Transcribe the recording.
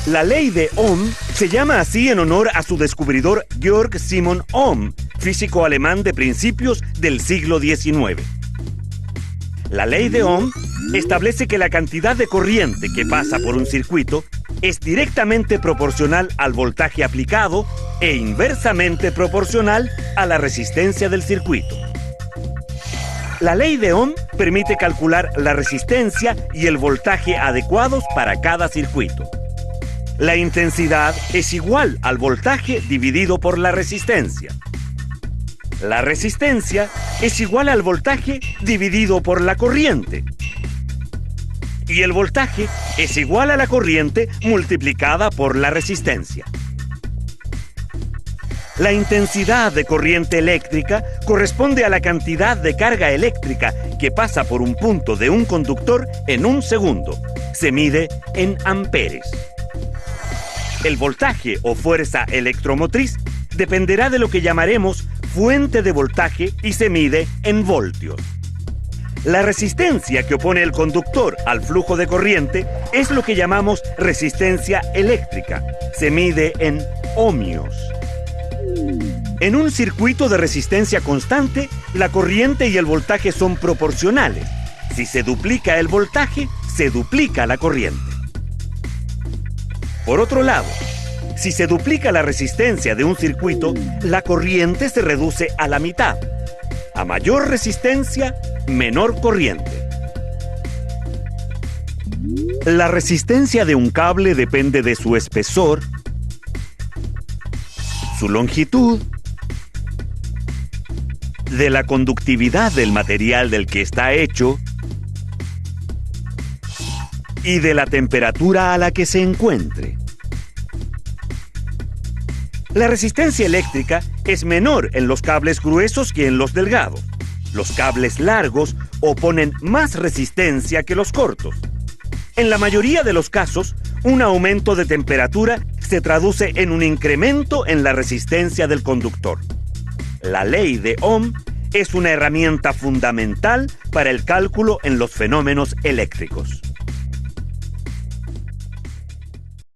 La ley de Ohm se llama así en honor a su descubridor Georg Simon Ohm, físico alemán de principios del siglo XIX. La ley de Ohm establece que la cantidad de corriente que pasa por un circuito es directamente proporcional al voltaje aplicado e inversamente proporcional a la resistencia del circuito. La ley de Ohm permite calcular la resistencia y el voltaje adecuados para cada circuito. La intensidad es igual al voltaje dividido por la resistencia. La resistencia es igual al voltaje dividido por la corriente. Y el voltaje es igual a la corriente multiplicada por la resistencia. La intensidad de corriente eléctrica corresponde a la cantidad de carga eléctrica que pasa por un punto de un conductor en un segundo. Se mide en amperes. El voltaje o fuerza electromotriz dependerá de lo que llamaremos fuente de voltaje y se mide en voltios. La resistencia que opone el conductor al flujo de corriente es lo que llamamos resistencia eléctrica. Se mide en ohmios. En un circuito de resistencia constante, la corriente y el voltaje son proporcionales. Si se duplica el voltaje, se duplica la corriente. Por otro lado, si se duplica la resistencia de un circuito, la corriente se reduce a la mitad. A mayor resistencia, menor corriente. La resistencia de un cable depende de su espesor, su longitud, de la conductividad del material del que está hecho y de la temperatura a la que se encuentre. La resistencia eléctrica es menor en los cables gruesos que en los delgados. Los cables largos oponen más resistencia que los cortos. En la mayoría de los casos, un aumento de temperatura se traduce en un incremento en la resistencia del conductor. La ley de Ohm es una herramienta fundamental para el cálculo en los fenómenos eléctricos.